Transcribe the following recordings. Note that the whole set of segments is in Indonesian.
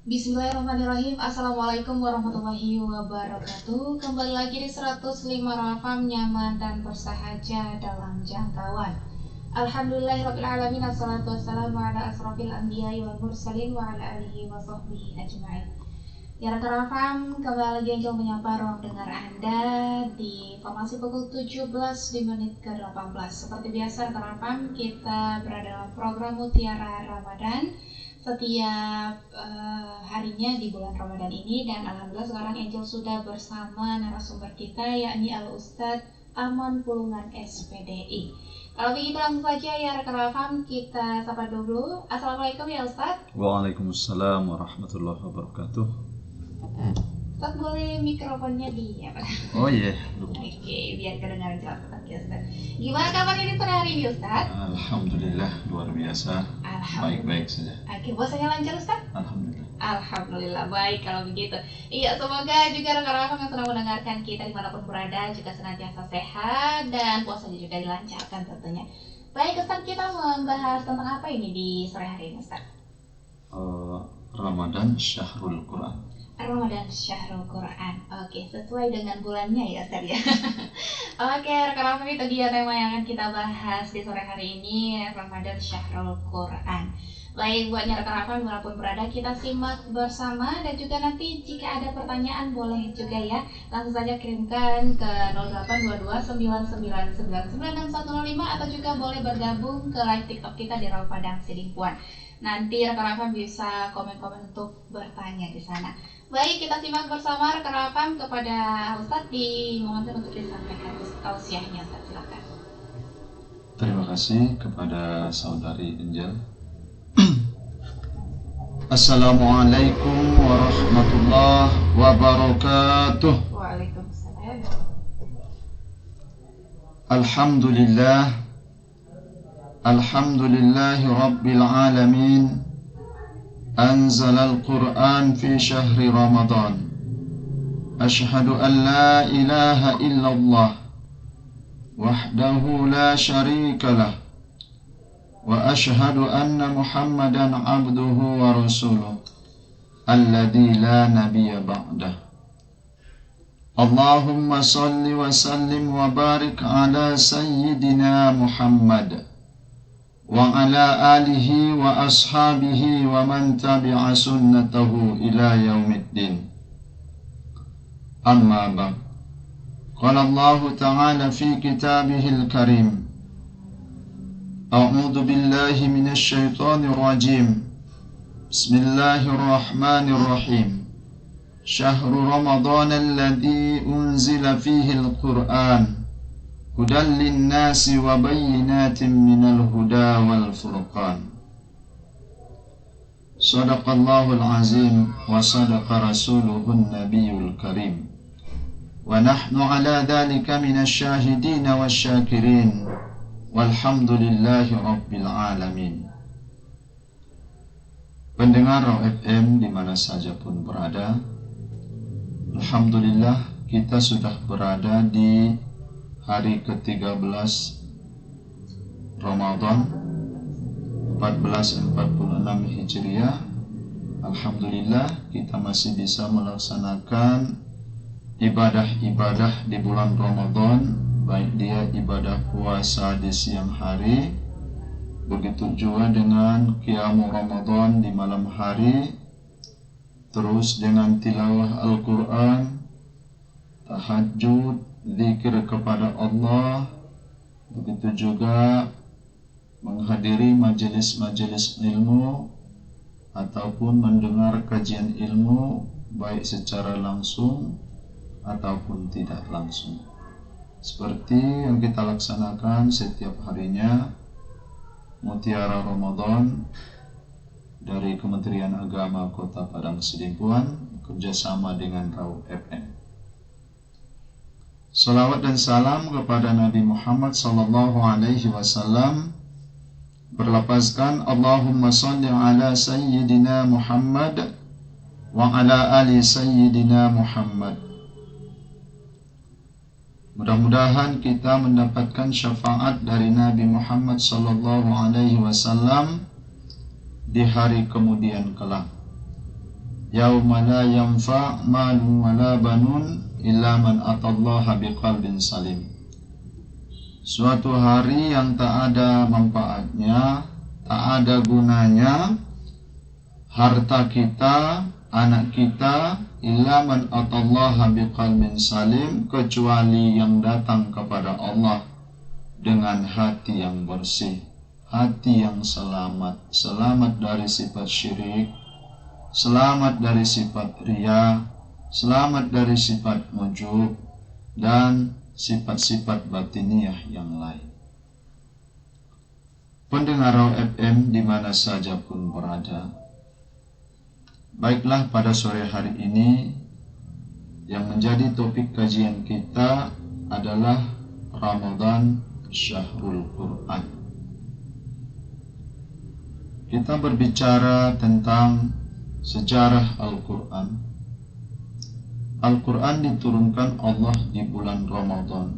Bismillahirrahmanirrahim. Assalamualaikum warahmatullahi wabarakatuh. Kembali lagi di 105 Rafam, nyaman dan bersahaja dalam jangkauan. Alhamdulillahirrabbilalamin. Assalatu wassalamu ala asrafil anbiya wal mursalin wa ala alihi wa sahbihi ajma'in. Ya rekan Rafam, kembali lagi Angel menyapa ruang dengar Anda di formasi pukul 17 di menit ke-18. Seperti biasa rekan Rafam, kita berada dalam program Mutiara Ramadan setiap harinya di bulan Ramadan ini, dan alhamdulillah sekarang Angel sudah bersama narasumber kita, yakni Al-Ustadz Aman Pulungan SPDI. Kalau begitu langsung saja ya rekan Rafam, kita sapa dulu. Assalamualaikum ya Ustadz. Waalaikumsalam warahmatullahi wabarakatuh. Ustadz boleh mikrofonnya di apa? Oh iya. Oke, biar kedengaran jelas ya Ustadz. Gimana kabar ini sore hari ini Ustadz? Alhamdulillah luar biasa. Baik-baik saja. Oke, puasanya lancar Ustadz? Alhamdulillah. Alhamdulillah baik kalau begitu. Iya, semoga juga rekan-rekan yang sedang mendengarkan kita dimanapun berada juga senantiasa sehat dan puasanya juga dilancarkan tentunya. Baik Ustadz, kita membahas tentang apa ini di sore hari ini Ustadz? Ramadan Syahrul Quran. Ramadan Syahrul Quran. Oke, sesuai dengan bulannya ya Ustaz ya. Oke, rekan-rekan, itu dia tema yang akan kita bahas di sore hari ini, Ramadan Syahrul Quran. Baik, buatnya rekan-rekan dimanapun berada, kita simak bersama, dan juga nanti jika ada pertanyaan boleh juga ya langsung saja kirimkan ke 082299996105 atau juga boleh bergabung ke live TikTok kita di Raw Padang Sidimpuan. Nanti rekan-rekan bisa komen-komen untuk bertanya di sana. Baik, kita simak bersama rekan-rekan kepada Ustadz di momen untuk disampaikan tausiahnya. Ustadz, silakan. Terima kasih kepada saudari Angel. Assalamualaikum warahmatullahi wabarakatuh. Waalaikumsalam. Alhamdulillah. Alhamdulillahi Rabbil Alamin. Anzalal Quran fi syahri Ramadan. Ashhadu an la ilaha illallah wahdahu la syarika lah, wa ashhadu anna Muhammadan abduhu wa rasuluh alladzi la nabiyya ba'dah. Allahumma salli wa sallim wa barik ala sayyidina Muhammad wa ala alihi wa ashabihi wa man tabi'a sunnatahu ila yaumiddin. Amma ba'd. Qala Allah ta'ala fi kitabihil karim. A'udzu billahi minasy syaithanir rajim. Bismillahirrahmanirrahim. Syahrul Ramadan alladzi unzila fihi al-Qur'an hudan linnasi wa bayyinatin minal huda wal furqan. Sadaqallahul azim wa sadaqa rasuluhun nabiyul karim. Wa nahnu ala dhalika minasy syahidin wasyakirin. Walhamdulillahi rabbil alamin. Pendengar Raw FM di mana saja pun berada, alhamdulillah kita sudah berada di hari ke-13 Ramadan 1446 Hijriah. Alhamdulillah kita masih bisa melaksanakan ibadah-ibadah di bulan Ramadan, baik dia ibadah puasa di siang hari, begitu juga dengan qiyamul Ramadan di malam hari, terus dengan tilawah Al-Quran, tahajud, zikir kepada Allah, begitu juga menghadiri majelis-majelis ilmu ataupun mendengar kajian ilmu baik secara langsung ataupun tidak langsung, seperti yang kita laksanakan setiap harinya Mutiara Ramadan dari Kementerian Agama Kota Padang Sidimpuan kerjasama dengan Raw FM. Salawat dan salam kepada Nabi Muhammad sallallahu alaihi wasallam, berlapazkan Allahumma salli ala sayyidina Muhammad wa ala ali sayyidina Muhammad. Mudah-mudahan kita mendapatkan syafaat dari Nabi Muhammad sallallahu alaihi wasallam di hari kemudian kelak. yauma la yanfa' malun wala banun illa man atallaha biqalbin salim. Suatu hari yang tak ada manfaatnya, tak ada gunanya harta kita, anak kita, illa man atallaha biqalbin salim, kecuali yang datang kepada Allah dengan hati yang bersih, hati yang selamat, selamat dari sifat syirik, selamat dari sifat riya, selamat dari sifat ujub, dan sifat-sifat batiniah yang lain. Pendengar FM di mana saja pun berada, baiklah pada sore hari ini yang menjadi topik kajian kita adalah Ramadan Syahrul Quran. Kita berbicara tentang sejarah Al-Quran. Al-Quran diturunkan Allah di bulan Ramadan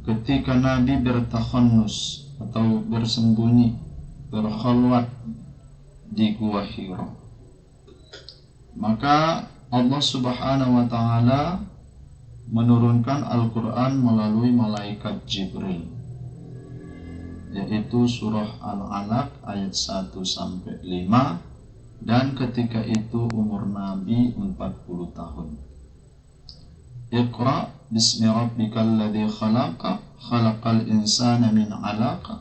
ketika Nabi bertakhannus atau bersembunyi, berkhalwat di Gua Hira. Maka Allah Subhanahu wa ta'ala menurunkan Al-Quran melalui malaikat Jibril, yaitu surah Al-Alaq ayat 1-5. Dan ketika itu umur Nabi 40 tahun. Iqra bismi rabbikal ladzi khalaqa, khalaqal insana min 'alaq.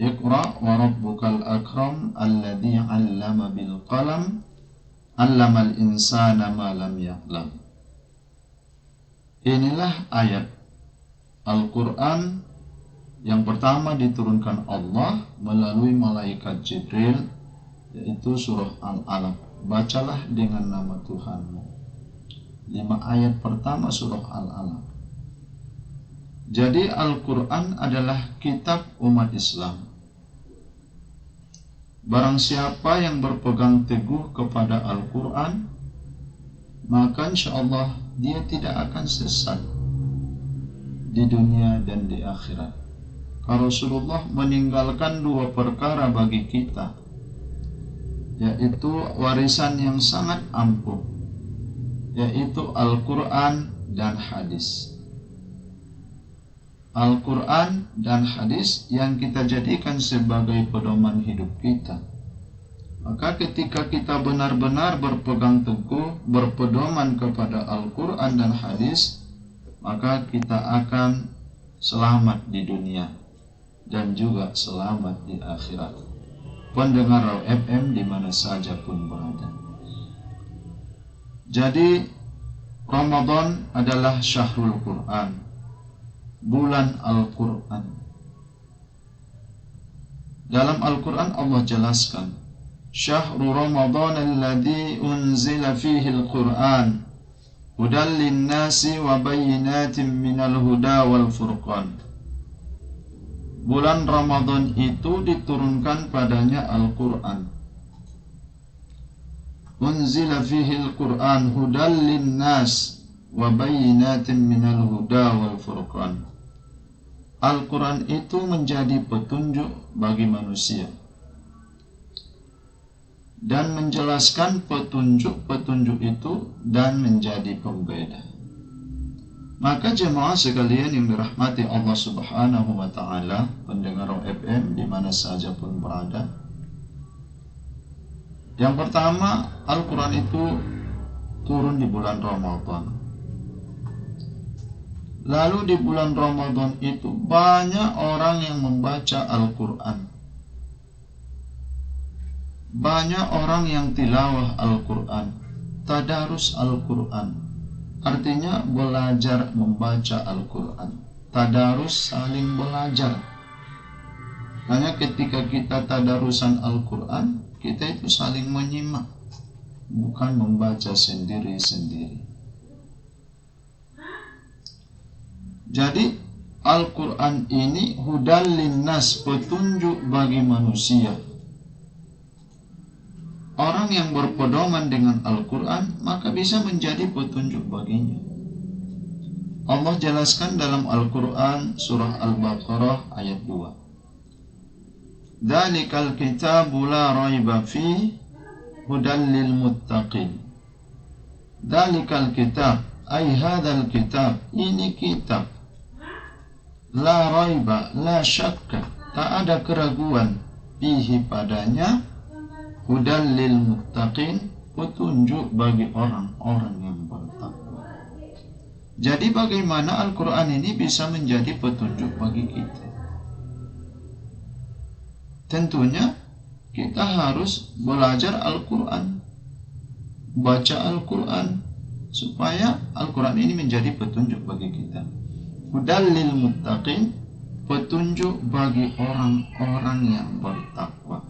Iqra wa rabbukal akram alladzi 'allama bil qalam, 'allamal insana ma lam ya'lam. Inilah ayat Al-Quran yang pertama diturunkan Allah melalui malaikat Jibril, yaitu surah Al-Alaq. Bacalah dengan nama Tuhanmu. 5 ayat pertama surah Al-Alaq. Jadi Al-Quran adalah kitab umat Islam. Barang siapa yang berpegang teguh kepada Al-Quran, maka insyaAllah dia tidak akan sesat di dunia dan di akhirat. Rasulullah meninggalkan 2 perkara bagi kita, yaitu warisan yang sangat ampuh, yaitu Al-Quran dan hadis. Al-Quran dan hadis yang kita jadikan sebagai pedoman hidup kita. Maka ketika kita benar-benar berpegang teguh, berpedoman kepada Al-Quran dan hadis, maka kita akan selamat di dunia dan juga selamat di akhirat. Pendengar FM di mana saja pun berada. Jadi Ramadan adalah Syahrul Quran, bulan Al-Quran. Dalam Al-Quran Allah jelaskan, Syahrul Ramadan alladzi unzila fihi Al-Quran hudan lin-nasi wa bayyinatin minal huda wal furqan. Bulan Ramadan itu diturunkan padanya Al-Quran. Unzila fihi Al-Quran hudan lin-nas wa bayyinatin minal huda wal furqan. Al-Quran itu menjadi petunjuk bagi manusia dan menjelaskan petunjuk-petunjuk itu dan menjadi pembeda. Maka jemaah sekalian yang dirahmati Allah Subhanahu wa ta'ala, pendengar FM di mana saja pun berada, yang pertama, Al-Quran itu turun di bulan Ramadan. Lalu di bulan Ramadan itu banyak orang yang membaca Al-Quran, banyak orang yang tilawah Al-Quran, tadarus Al-Quran. Artinya belajar membaca Al-Quran. Tadarus saling belajar. Hanya ketika kita tadarusan Al-Quran, kita itu saling menyimak, bukan membaca sendiri-sendiri. Jadi Al-Quran ini hudal linnas, petunjuk bagi manusia. Orang yang berpedoman dengan Al-Quran maka bisa menjadi petunjuk baginya. Allah jelaskan dalam Al-Quran surah Al-Baqarah ayat 2. Dzalikal kitabu la raiba fihi hudal lil muttaqin. Dzalikal kitab, ay hadzal kitab, ini kitab, la raiba, la syakka, tak ada keraguan, fihi padanya, hudal lil muttaqin, petunjuk bagi orang-orang yang bertakwa. Jadi bagaimana Al-Quran ini bisa menjadi petunjuk bagi kita? Tentunya kita harus belajar Al-Quran, baca Al-Quran, supaya Al-Quran ini menjadi petunjuk bagi kita. Hudal lil muttaqin, petunjuk bagi orang-orang yang bertakwa.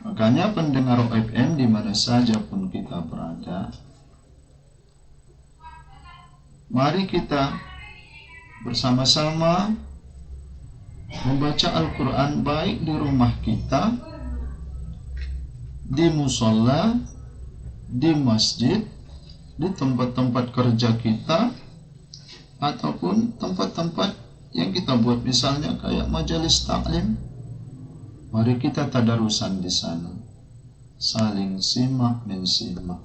Makanya pendengar OFM di mana saja pun kita berada, mari kita bersama-sama membaca Al-Quran, baik di rumah kita, di musola, di masjid, di tempat-tempat kerja kita, ataupun tempat-tempat yang kita buat, misalnya kayak majelis taklim. Mari kita tadarusan di sana, saling simak mensimak.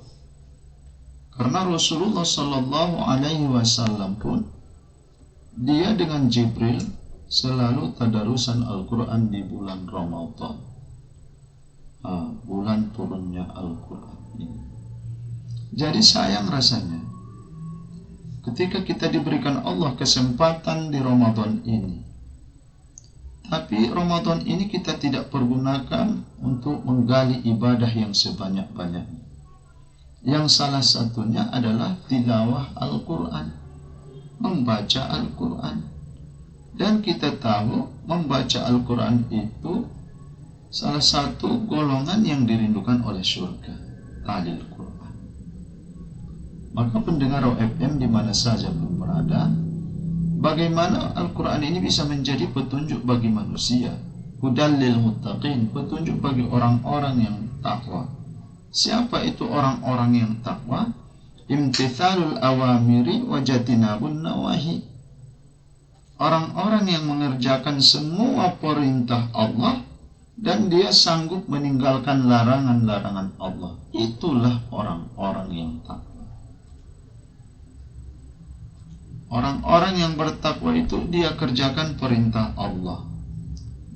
Karena Rasulullah Sallallahu Alaihi Wasallam pun dia dengan Jibril selalu tadarusan Al-Quran di bulan Ramadan, bulan turunnya Al-Quran ini. Jadi sayang rasanya ketika kita diberikan Allah kesempatan di Ramadan ini, tapi Ramadan ini kita tidak pergunakan untuk menggali ibadah yang sebanyak-banyaknya. Yang salah satunya adalah tilawah Al-Quran, membaca Al-Quran. Dan kita tahu membaca Al-Quran itu salah satu golongan yang dirindukan oleh surga, talil Quran. Maka pendengar OFM di mana saja pun berada, bagaimana Al-Quran ini bisa menjadi petunjuk bagi manusia? Hudal lil muttaqin, petunjuk bagi orang-orang yang takwa. Siapa itu orang-orang yang takwa? Imtithalul awamiri wa jatinabun nawahi. Orang-orang yang mengerjakan semua perintah Allah dan dia sanggup meninggalkan larangan-larangan Allah. Itulah orang-orang yang takwa. Orang-orang yang bertakwa itu dia kerjakan perintah Allah,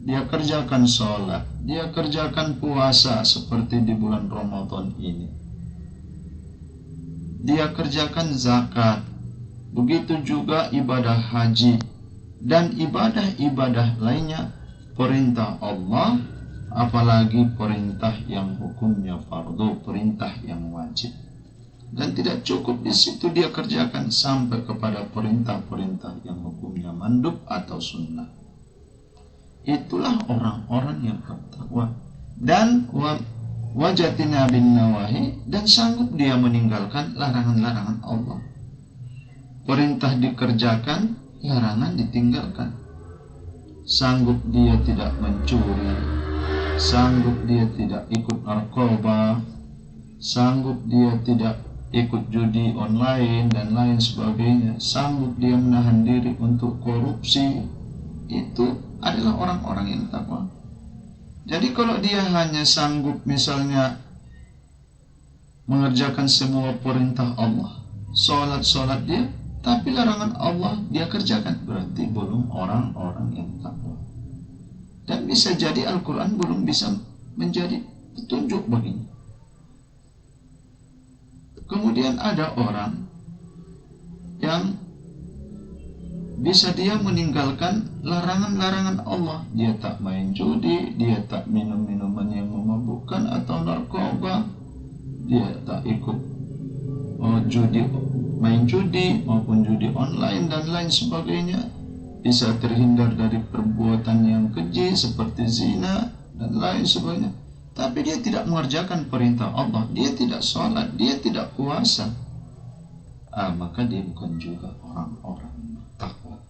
dia kerjakan sholat, dia kerjakan puasa seperti di bulan Ramadan ini, dia kerjakan zakat, begitu juga ibadah haji dan ibadah-ibadah lainnya, perintah Allah, apalagi perintah yang hukumnya fardu, perintah yang wajib. Dan tidak cukup di situ dia kerjakan, sampai kepada perintah-perintah yang hukumnya mandub atau sunnah. Itulah orang-orang yang bertakwa. Dan wajatina bin nawahi, dan sanggup dia meninggalkan larangan-larangan Allah. Perintah dikerjakan, larangan ditinggalkan. Sanggup dia tidak mencuri, sanggup dia tidak ikut narkoba, sanggup dia tidak ikut judi online dan lain sebagainya, sanggup dia menahan diri untuk korupsi. Itu adalah orang-orang yang takwa. Jadi kalau dia hanya sanggup misalnya mengerjakan semua perintah Allah, sholat dia, tapi larangan Allah dia kerjakan, berarti belum orang-orang yang takwa. Dan bisa jadi Al-Quran belum bisa menjadi petunjuk baginya. Kemudian ada orang yang bisa dia meninggalkan larangan-larangan Allah. Dia tak main judi, dia tak minum minuman yang memabukkan atau narkoba, dia tak ikut main judi maupun judi online dan lain sebagainya. Bisa terhindar dari perbuatan yang keji seperti zina dan lain sebagainya. Tapi dia tidak mengerjakan perintah Allah, dia tidak sholat, dia tidak puasa, maka dia bukan juga orang-orang yang bertakwa.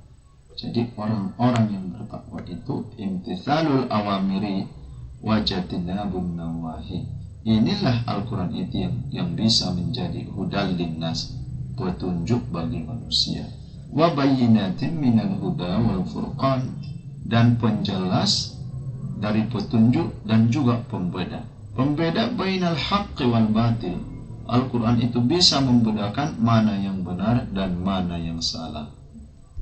Jadi orang-orang yang bertakwa itu imtithalul awamiri wa jatinabun nawahi. Inilah Al-Quran itu yang bisa menjadi hudal linnas, petunjuk bagi manusia. Wa bayyinatin minal huda wal furqan, dan penjelas dari petunjuk dan juga pembeda. pembeda bainal haqqi wal batil. Al-Quran itu bisa membedakan mana yang benar dan mana yang salah.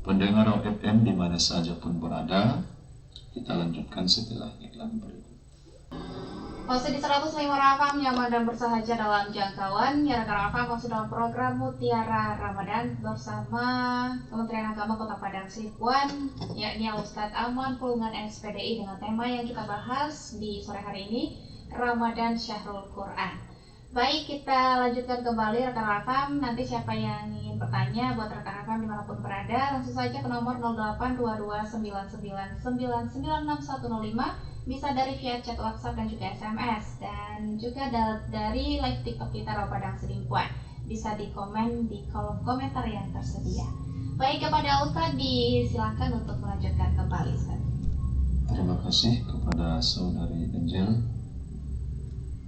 Pendengar OFM di mana saja pun berada, kita lanjutkan setelah iklan berikut. Masih di 105 Rafam, nyaman dan bersahaja dalam jangkauan. Ya rekan Rafam, masih dalam program Mutiara Ramadan bersama Kementerian Agama Kota Padang Sidwan, yakni Ustadz Aman Pulungan SPDI, dengan tema yang kita bahas di sore hari ini, Ramadan Syahrul Quran. Baik, kita lanjutkan kembali rekan Rafam. Nanti siapa yang ingin bertanya buat rekan Rafam dimanapun berada, langsung saja ke nomor 082299996105. Bisa dari via chat WhatsApp dan juga SMS, dan juga dari live TikTok kita Rawa Padang Sidimpuan. Bisa di komen di kolom komentar yang tersedia. Baik, kepada Ustadz disilakan untuk melanjutkan kembali, Ustadz. Terima kasih kepada saudari Angel.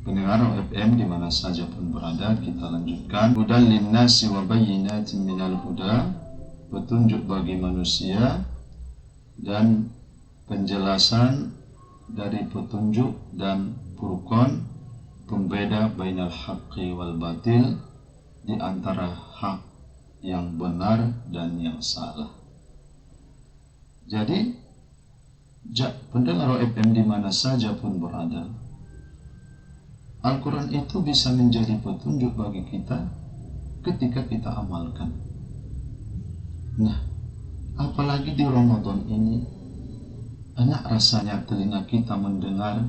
Pendengar OFM di mana saja pun berada, kita lanjutkan. Hudal linnasi wa bayyinatin minal huda, petunjuk bagi manusia dan penjelasan dari petunjuk dan furqan, pembeda bainal haqqi wal batil, di antara hak yang benar dan yang salah. Jadi pendengar OFM di mana saja pun berada, Al-Quran itu bisa menjadi petunjuk bagi kita ketika kita amalkan. Nah, apalagi di Ramadan ini, enak rasanya telinga kita mendengar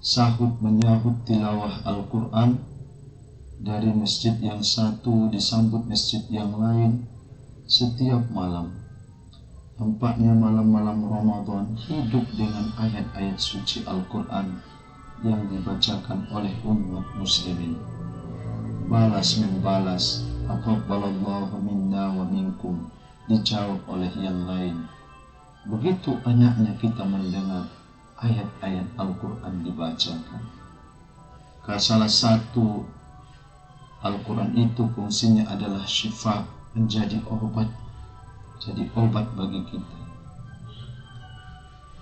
sahut menyahut tilawah Al-Quran dari masjid yang satu disambut masjid yang lain setiap malam. Tampaknya malam-malam Ramadan hidup dengan ayat-ayat suci Al-Quran yang dibacakan oleh umat muslimin. Balas membalas, taqabbalallahu minna wa minkum, dijawab oleh yang lain. Begitu banyaknya kita mendengar ayat-ayat Al-Quran dibacakan. Salah satu Al-Quran itu fungsinya adalah syifa, menjadi obat, jadi obat bagi kita.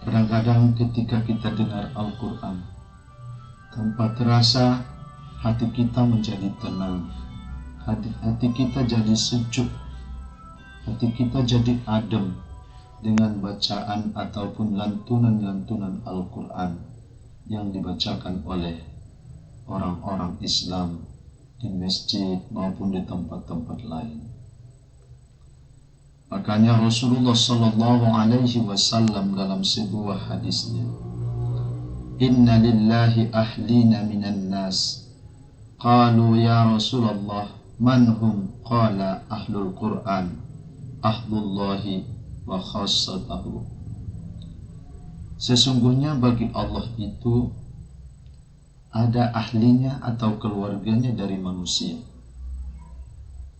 Kadang-kadang ketika kita dengar Al-Quran, tanpa terasa hati kita menjadi tenang, hati kita jadi sejuk, hati kita jadi adem dengan bacaan ataupun lantunan-lantunan Al-Quran yang dibacakan oleh orang-orang Islam di masjid maupun di tempat-tempat lain. Makanya Rasulullah Sallallahu Alaihi Wasallam dalam sebuah hadisnya, Inna lillahi ahlina minan nas. Qalu ya Rasulullah, man hum? Qala ahlul Quran, ahlullahi wa khassatahu. Sesungguhnya bagi Allah itu ada ahlinya atau keluarganya dari manusia.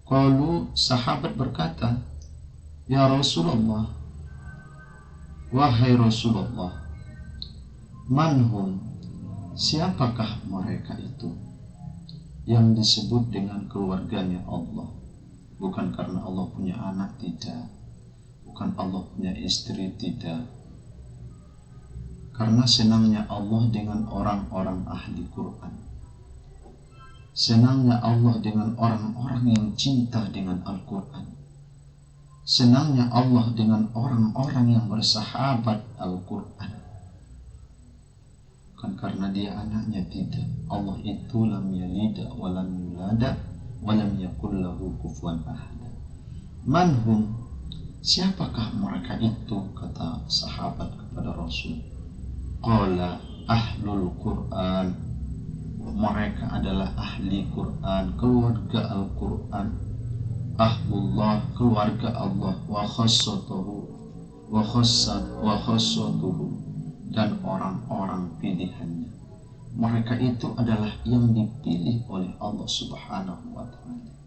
Qalu, sahabat berkata, ya Rasulullah, wahai Rasulullah, manhum, siapakah mereka itu yang disebut dengan keluarganya Allah? Bukan karena Allah punya anak, tidak. Bukan Allah punya istri, tidak. Karena senangnya Allah dengan orang-orang ahli Quran. Senangnya Allah dengan orang-orang yang cinta dengan Al-Quran. Senangnya Allah dengan orang-orang yang bersahabat Al-Quran. Bukan karena dia anaknya, tidak. Allah itu lam yalida wa lam yulada wa lam yakul lahu kufuwan ahad. Manhum, siapakah mereka itu? Kata sahabat kepada Rasul. Qala ahlul Quran, mereka adalah ahli Quran, keluarga Al-Quran. Ahlullah, keluarga Allah, wa khassatuhu, dan orang-orang pilihannya. Mereka itu adalah yang dipilih oleh Allah Subhanahu wa ta'ala.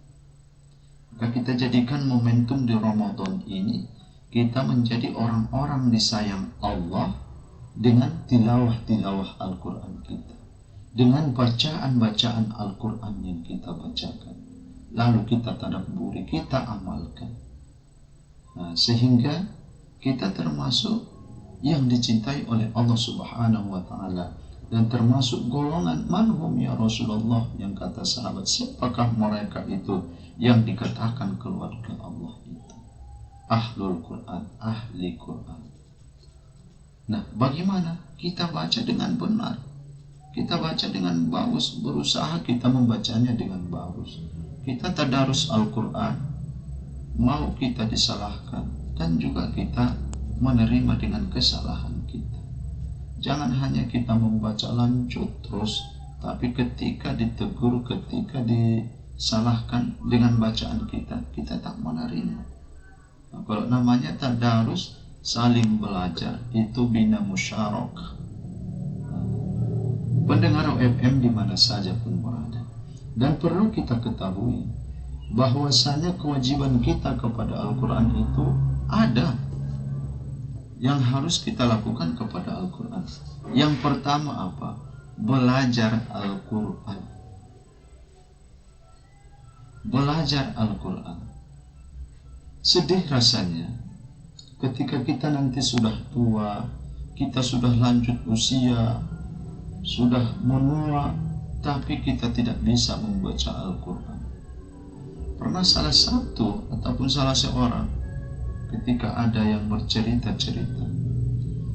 Maka kita jadikan momentum di Ramadan ini, kita menjadi orang-orang disayang Allah dengan tilawah-tilawah Al-Quran kita, dengan bacaan-bacaan Al-Quran yang kita bacakan, lalu kita tadabburi, kita amalkan. Nah, sehingga kita termasuk yang dicintai oleh Allah Subhanahu wa ta'ala. Dan termasuk golongan manhum ya Rasulullah, yang kata sahabat, siapakah mereka itu yang dikatakan keluarga Allah itu? Ahlul Quran, ahli Quran. Nah, bagaimana kita baca dengan benar? Kita baca dengan bagus, berusaha kita membacanya dengan bagus. Kita tadarus Al-Quran, mau kita disalahkan, dan juga kita menerima dengan kesalahan kita. Jangan hanya kita membaca lanjut terus, tapi ketika ditegur, ketika disalahkan dengan bacaan kita, kita tak menerima. Nah, kalau namanya tadarus, saling belajar, itu bina musyarakah. Pendengar FM di mana saja pun berada. Dan perlu kita ketahui bahwasanya kewajiban kita kepada Al-Quran itu ada yang harus kita lakukan kepada Al-Quran. Yang pertama apa? Belajar Al-Quran. Belajar Al-Quran. Sedih rasanya ketika kita nanti sudah tua, kita sudah lanjut usia, sudah menua, tapi kita tidak bisa membaca Al-Quran. Pernah salah satu ataupun salah seorang ketika ada yang bercerita-cerita,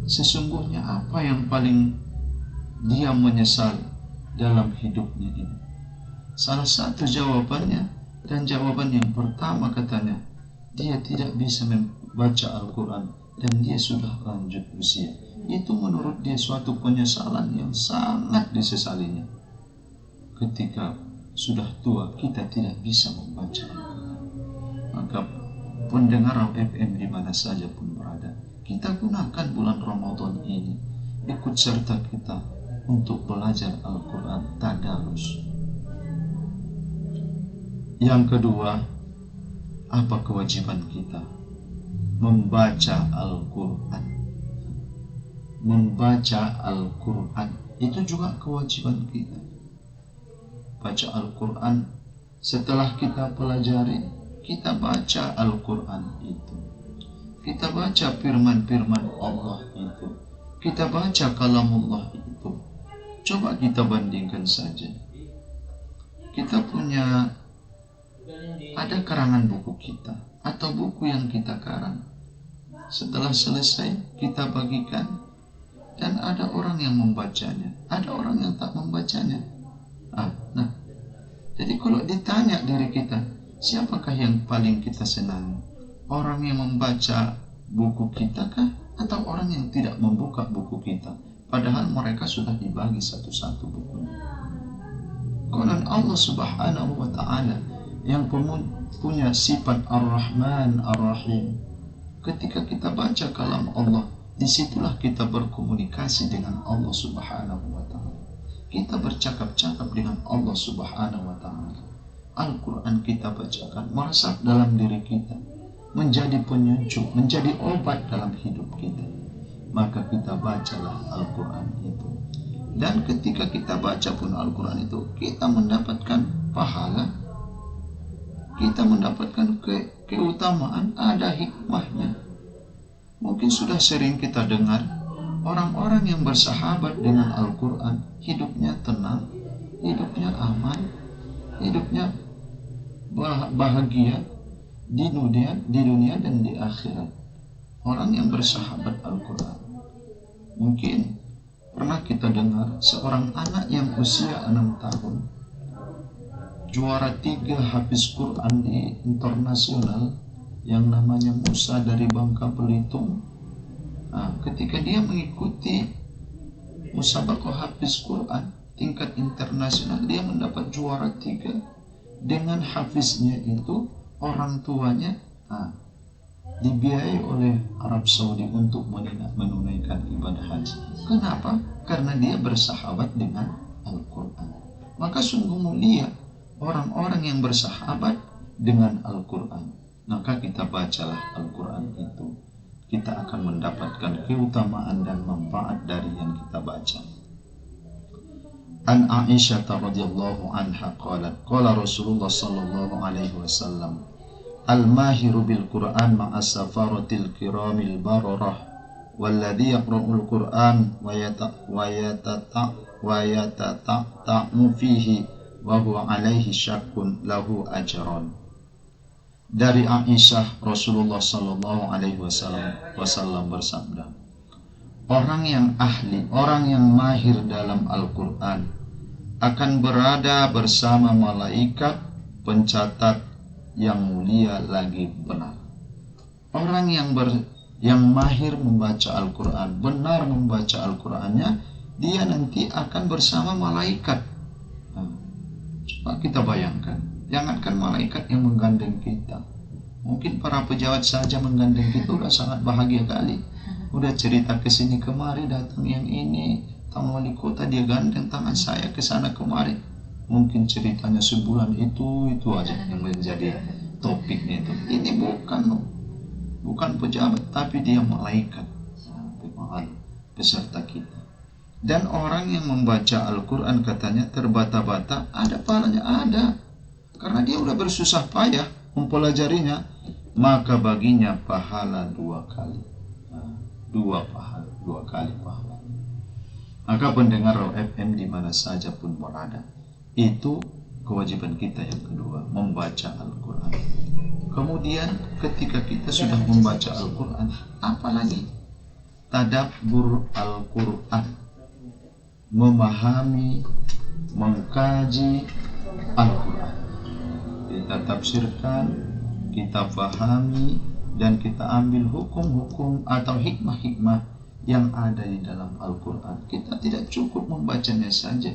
sesungguhnya apa yang paling dia menyesal dalam hidupnya ini? Salah satu jawabannya, dan jawaban yang pertama katanya, dia tidak bisa membaca Al-Quran dan dia sudah lanjut usia. Itu menurut dia suatu penyesalan yang sangat disesalinya. Ketika sudah tua kita tidak bisa membaca Al-Quran. Maka pendengar FM di mana saja pun berada, kita gunakan bulan Ramadan ini, ikut serta kita untuk belajar Al-Quran, tadarus. Yang kedua, apa kewajiban kita? Membaca Al-Quran. Membaca Al-Quran itu juga kewajiban kita. Baca Al-Quran, setelah kita pelajari, kita baca Al-Quran itu. Kita baca firman-firman Allah itu. Kita baca kalamullah itu. Coba kita bandingkan saja. Kita punya, ada karangan buku kita, atau buku yang kita karang. Setelah selesai, kita bagikan. Dan ada orang yang membacanya, ada orang yang tak membacanya. Nah, jadi kalau ditanya diri kita, siapakah yang paling kita senangi? Orang yang membaca buku kita kah? Atau orang yang tidak membuka buku kita? Padahal mereka sudah dibagi satu-satu bukunya. Konon Allah Subhanahu wa ta'ala yang punya sifat Ar-Rahman Ar-Rahim. Ketika kita baca kalam Allah, disitulah kita berkomunikasi dengan Allah Subhanahu wa ta'ala. Kita bercakap-cakap dengan Allah Subhanahu wa ta'ala. Al-Quran kita bacakan, meresap dalam diri kita, menjadi penyejuk, menjadi obat dalam hidup kita. Maka kita bacalah Al-Quran itu. Dan ketika kita baca pun Al-Quran itu, kita mendapatkan pahala, kita mendapatkan keutamaan, ada hikmahnya. Mungkin sudah sering kita dengar, orang-orang yang bersahabat dengan Al-Quran, hidupnya tenang, hidupnya aman, hidupnya bahagia di dunia dan di akhirat. Orang yang bersahabat Al-Quran. Mungkin pernah kita dengar seorang anak yang usia 6 tahun, juara 3 hafiz Quran di internasional yang namanya Musa dari Bangka Belitung. Ketika dia mengikuti musabaqah hafiz Quran tingkat internasional, dia mendapat juara 3. Dengan hafiznya itu, orang tuanya dibiayai oleh Arab Saudi untuk menunaikan ibadah haji. Kenapa? Karena dia bersahabat dengan Al-Quran. Maka sungguh mulia orang-orang yang bersahabat dengan Al-Quran. Maka kita bacalah Al-Quran itu. Kita akan mendapatkan keutamaan dan manfaat dari yang kita baca. An Aisyah radhiyallahu anha qalat, qala Rasulullah sallallahu alaihi wasallam, al-mahiru bil Qur'an ma'a safaratil kiramil bararah walladhi yaqra'ul Qur'an wa wa yatata'u fihi wa huwa alaihi syakkun lahu ajran. Dari Aisyah, Rasulullah sallallahu alaihi wasallam bersabda, orang yang ahli, orang yang mahir dalam Al-Quran akan berada bersama malaikat pencatat yang mulia lagi benar. Orang yang mahir membaca Al-Quran, benar membaca Al-Qurannya, dia nanti akan bersama malaikat. Coba kita bayangkan, jangankan malaikat yang menggandeng kita, mungkin para pejabat saja menggandeng kita udah sangat bahagia kali. Udah cerita ke sini kemari, datang yang ini, tamu wali kota dia gandeng tangan saya ke sana kemari. Mungkin ceritanya sebulan itu aja yang menjadi topiknya itu. Ini bukan pejabat, tapi dia malaikat beserta kita. Dan orang yang membaca Al-Quran katanya terbata-bata, ada pahalanya, ada. Karena dia udah bersusah payah mempelajarinya, maka baginya pahala 2 kali. Dua kali pahala. Maka pendengar FM di mana saja pun berada, itu kewajiban kita yang kedua, membaca Al-Quran. Kemudian ketika kita sudah membaca Al-Quran, apalagi tadabbur Al-Quran, memahami, mengkaji Al-Quran. Kita tafsirkan, kita pahami, dan kita ambil hukum-hukum atau hikmah-hikmah yang ada di dalam Al-Quran. Kita tidak cukup membacanya saja,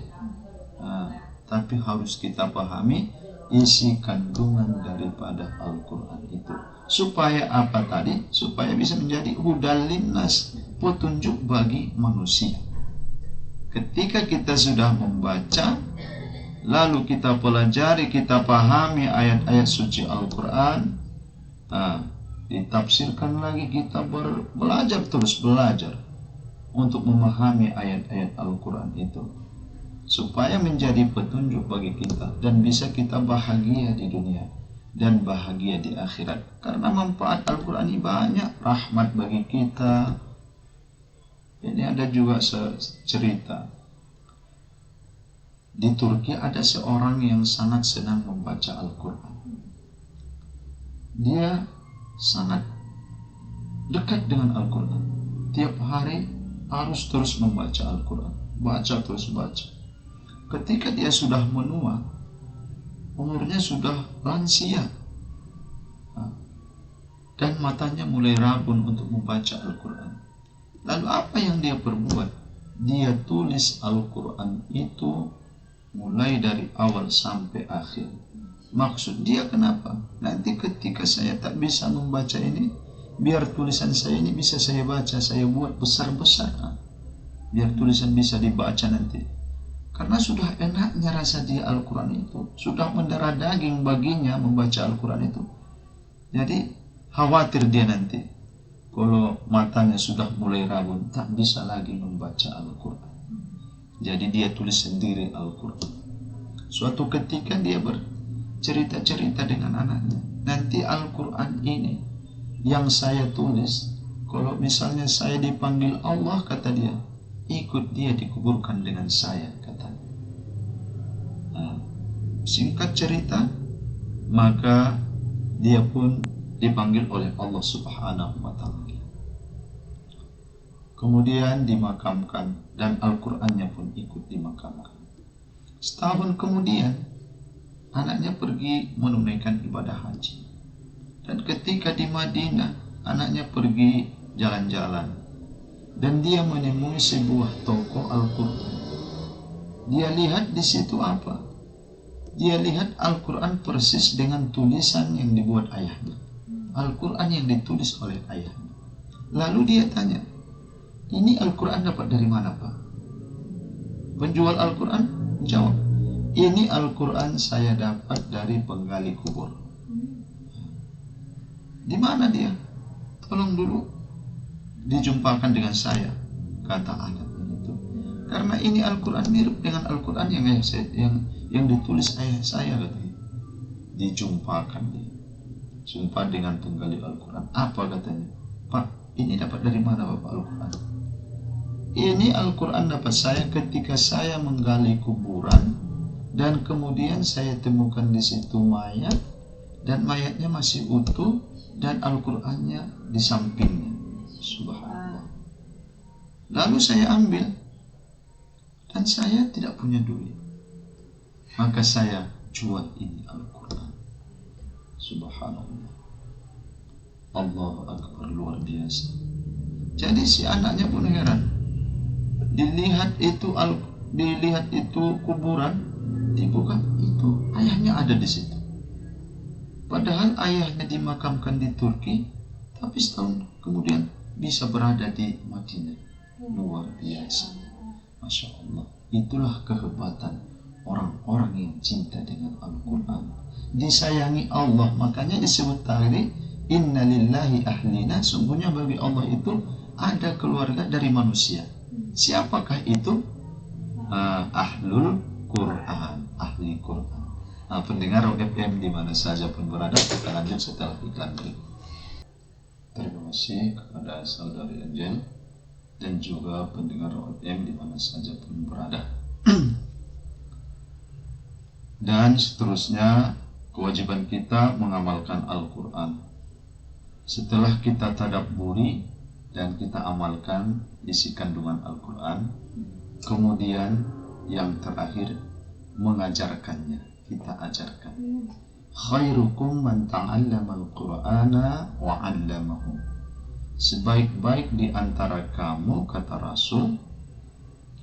tapi harus kita pahami isi kandungan daripada Al-Quran itu. Supaya apa tadi? Supaya bisa menjadi hudal linnas, petunjuk bagi manusia. Ketika kita sudah membaca, lalu kita pelajari, kita pahami ayat-ayat suci Al-Quran, ditafsirkan lagi, kita terus belajar untuk memahami ayat-ayat Al-Quran itu, supaya menjadi petunjuk bagi kita dan bisa kita bahagia di dunia dan bahagia di akhirat. Karena manfaat Al-Quran ini banyak, rahmat bagi kita. Ini ada juga cerita. Di Turki ada seorang yang sangat senang membaca Al-Quran. Dia sangat dekat dengan Al-Quran. Tiap hari harus terus membaca Al-Quran. Terus baca. Ketika dia sudah menua, umurnya sudah lansia, dan matanya mulai rabun untuk membaca Al-Quran. Lalu apa yang dia perbuat? Dia tulis Al-Quran itu mulai dari awal sampai akhir. Maksud dia kenapa? Nanti ketika saya tak bisa membaca ini, biar tulisan saya ini bisa saya baca, saya buat besar-besar, biar tulisan bisa dibaca nanti. Karena sudah enaknya rasa dia Al-Quran itu, sudah mendarah daging baginya membaca Al-Quran itu. Jadi khawatir dia nanti kalau matanya sudah mulai rabun, tak bisa lagi membaca Al-Quran. Jadi dia tulis sendiri Al-Quran. Suatu ketika dia bercerita-cerita dengan anaknya, nanti Al-Quran ini yang saya tulis, kalau misalnya saya dipanggil Allah, kata dia, ikut dia dikuburkan dengan saya, katanya. Singkat cerita, maka dia pun dipanggil oleh Allah Subhanahu wa Ta'ala. Kemudian dimakamkan, dan Al-Qurannya pun ikut dimakamkan. Setahun kemudian, anaknya pergi menunaikan ibadah haji. Dan ketika di Madinah, anaknya pergi jalan-jalan, dan dia menemui sebuah toko Al-Quran. Dia lihat di situ apa? Dia lihat Al-Quran persis dengan tulisan yang dibuat ayahnya. Al-Quran yang ditulis oleh ayahnya. Lalu dia tanya, ini Al-Quran dapat dari mana, Pak? Penjual Al-Quran jawab, ini Al-Quran saya dapat dari penggali kubur. Di mana dia? Tolong dulu dijumpakan dengan saya, kata anak itu. Karena ini Al-Quran mirip dengan Al-Quran yang ditulis ayah saya, katanya. Dijumpakan dia. Jumpa dengan penggali Al-Quran. Apa katanya? Pak, ini dapat dari mana Bapak Al-Quran? Ini Al-Quran dapat saya ketika saya menggali kuburan dan kemudian saya temukan di situ mayat dan mayatnya masih utuh dan Al-Qurannya di sampingnya. Subhanallah. Lalu saya ambil dan saya tidak punya duit, maka saya jual ini Al-Quran. Subhanallah. Allahu Akbar, luar biasa. Jadi si anaknya pun heran. Dilihat itu kuburan, dibuka, itu ayahnya ada di situ. Padahal ayahnya dimakamkan di Turki, tapi setahun kemudian bisa berada di Madinah. Luar biasa. Masya Allah. Itulah kehebatan orang-orang yang cinta dengan Al-Quran. Disayangi Allah, makanya disebut tadi inna lillahi ahlina, sungguhnya bagi Allah itu ada keluarga dari manusia. Siapakah itu? Ahlul Quran, ahli Quran. Pendengar FM di mana saja pun berada, kita lanjut setelah iklan ini. Terima kasih kepada saudari Angel dan juga pendengar FM di mana saja pun berada. Dan seterusnya kewajiban kita mengamalkan Al-Quran. Setelah kita tadabburi dan kita amalkan isi kandungan Al-Quran, kemudian yang terakhir mengajarkannya, kita ajarkan. Khairukum man ta'allama al-Qur'ana wa 'allamahu. Sebaik-baik di antara kamu, kata Rasul,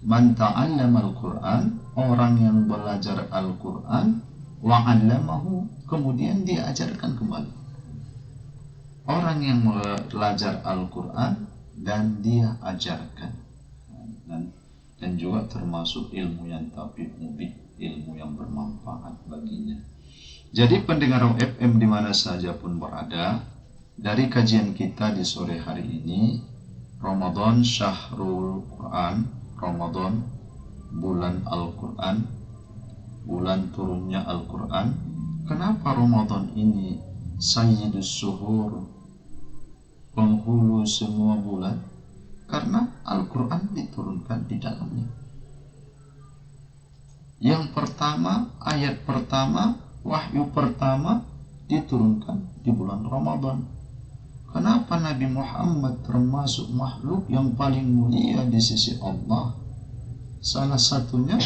man ta'allama al-Qur'an, orang yang belajar Al-Quran, wa 'allamahu, kemudian diajarkan kembali. Orang yang belajar Al-Quran dan dia ajarkan, dan juga termasuk ilmu yang tabi'u mubin, ilmu yang bermanfaat baginya. Jadi pendengar FM di mana saja pun berada, dari kajian kita di sore hari ini, Ramadan Syahrul Quran, Ramadan bulan Al-Quran, bulan turunnya Al-Quran. Kenapa Ramadan ini Sayyidus Suhur, penghulu semua bulan? Karena Al-Quran diturunkan di dalamnya. Yang pertama, ayat pertama, wahyu pertama diturunkan di bulan Ramadan. Kenapa Nabi Muhammad termasuk makhluk yang paling mulia di sisi Allah? Salah satunya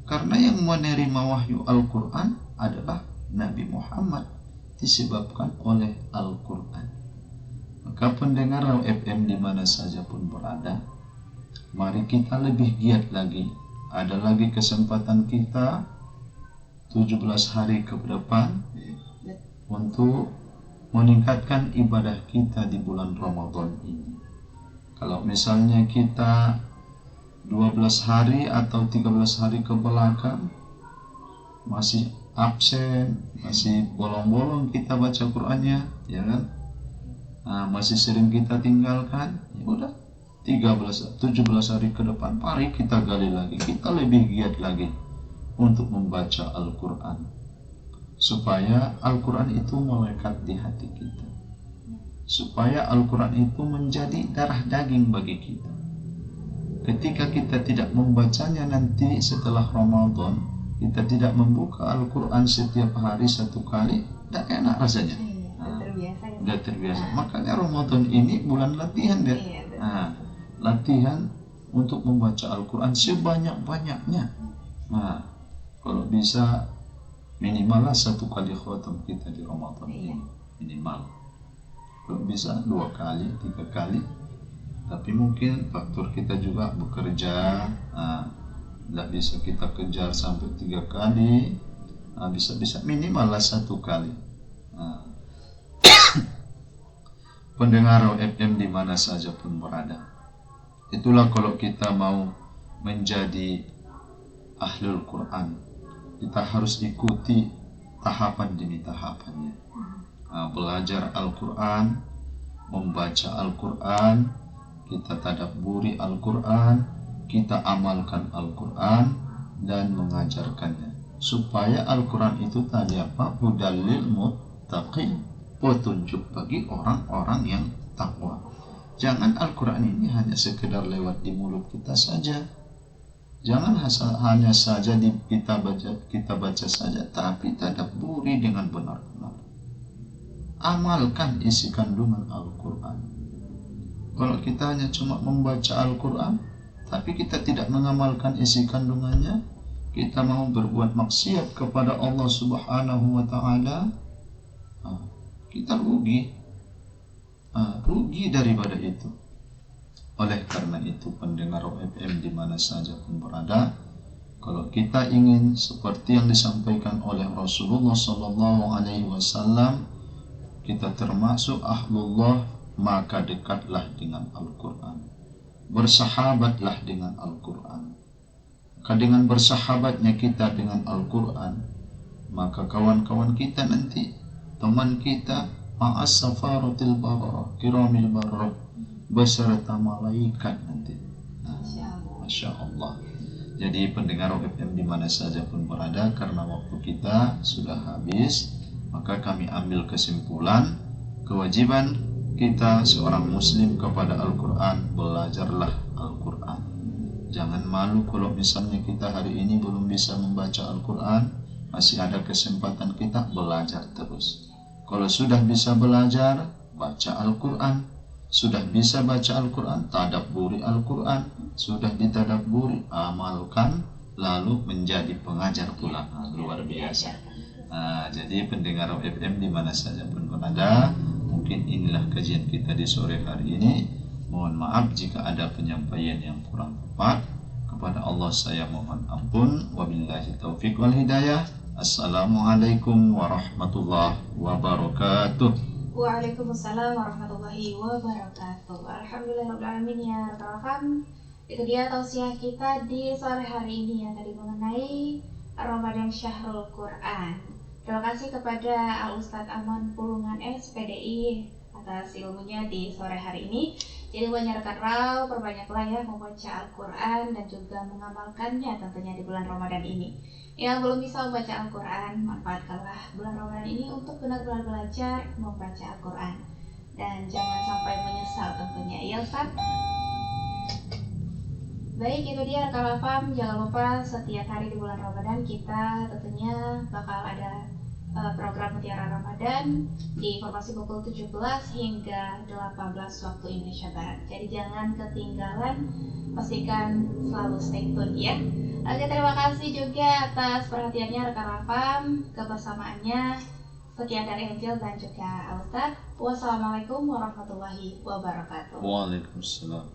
karena yang menerima wahyu Al-Quran adalah Nabi Muhammad, disebabkan oleh Al-Quran. Maka pendengar FM di mana saja pun berada, mari kita lebih giat lagi. Ada lagi kesempatan kita 17 hari ke depan untuk meningkatkan ibadah kita di bulan Ramadan ini. Kalau misalnya kita 12 hari atau 13 hari ke belakang masih absen, masih bolong-bolong kita baca Qur'annya, ya kan? Masih sering kita tinggalkan, ya udah 17 hari ke depan mari kita gali lagi, kita lebih giat lagi untuk membaca Al-Quran, supaya Al-Quran itu melekat di hati kita, supaya Al-Quran itu menjadi darah daging bagi kita. Ketika kita tidak membacanya nanti setelah Ramadan, kita tidak membuka Al-Quran setiap hari satu kali, tidak enak rasanya. Udah terbiasa. Makanya Ramadan ini bulan latihan deh. Latihan untuk membaca Al-Quran sebanyak-banyaknya. Kalau bisa minimallah 1 kali khatam kita di Ramadan ini, minimal. Kalau bisa 2 kali, 3 kali. Tapi mungkin faktor kita juga bekerja, tidak bisa kita kejar sampai 3 kali, bisa minimallah 1 kali. Pendengar FM di mana saja pun berada, itulah kalau kita mau menjadi ahlul Quran, kita harus ikuti tahapan demi tahapannya. Belajar Al-Quran, membaca Al-Quran, kita tadabburi Al-Quran, kita amalkan Al-Quran dan mengajarkannya, supaya Al-Quran itu tadi apa? Hudal lil muttaqin, petunjuk bagi orang-orang yang takwa. Jangan Al-Quran ini hanya sekedar lewat di mulut kita saja. Jangan hanya saja kita baca saja, tapi tadabburi dengan benar-benar. Amalkan isi kandungan Al-Quran. Kalau kita hanya cuma membaca Al-Quran, tapi kita tidak mengamalkan isi kandungannya, kita mau berbuat maksiat kepada Allah Subhanahu wa Ta'ala, kita rugi daripada itu. Oleh karena itu, pendengar OFM di mana saja pun berada, kalau kita ingin seperti yang disampaikan oleh Rasulullah Sallallahu Alaihi Wasallam, kita termasuk ahlullah, maka dekatlah dengan Al-Quran, bersahabatlah dengan Al-Quran. Maka dengan bersahabatnya kita dengan Al-Quran, maka kawan-kawan kita nanti, teman kita, ma'as safaratil bararah, kiramil bararah, beserta malaikat nanti. Masya Allah. Jadi pendengar OFM di mana saja pun berada, karena waktu kita sudah habis, maka kami ambil kesimpulan kewajiban kita seorang muslim kepada Al-Quran, belajarlah Al-Quran. Jangan malu kalau misalnya kita hari ini belum bisa membaca Al-Quran, masih ada kesempatan kita belajar terus. Kalau sudah bisa belajar, baca Al-Quran. Sudah bisa baca Al-Quran, tadabburi Al-Quran. Sudah ditadabburi, amalkan, lalu menjadi pengajar pula. Luar biasa. Jadi pendengar OFM di mana saja pun berada, mungkin inilah kajian kita di sore hari ini. Mohon maaf jika ada penyampaian yang kurang tepat. Kepada Allah saya mohon ampun. Wabillahi taufiq wal hidayah. Assalamualaikum warahmatullahi wabarakatuh. Waalaikumsalam warahmatullahi wabarakatuh. Alhamdulillahirrahmanirrahim ya Rabbal Alamin. Itu dia tausiah kita di sore hari ini yang tadi mengenai Ramadan Syahrul Quran. Terima kasih kepada Al-Ustadz Aman Pulungan SPDI atas ilmunya di sore hari ini. Jadi banyakkan raw, perbanyaklah ya membaca Al-Quran dan juga mengamalkannya tentunya di bulan Ramadan ini. Yang belum bisa membaca Al-Quran, manfaatkanlah bulan Ramadan ini untuk benar-benar belajar membaca Al-Quran. Dan jangan sampai menyesal tentunya, ya Ustaz. Baik, itu dia rekan Al-Fam. Jangan lupa setiap hari di bulan Ramadan kita tentunya bakal ada program Mutiara Ramadan di informasi pukul 17 hingga 18 waktu Indonesia Barat. Jadi jangan ketinggalan, pastikan selalu stay tune ya. Oke, terima kasih juga atas perhatiannya rekan Al-Fam, kebersamaannya. Sekian dari Angel dan juga Al-Ustadz. Wassalamualaikum warahmatullahi wabarakatuh. Waalaikumsalam.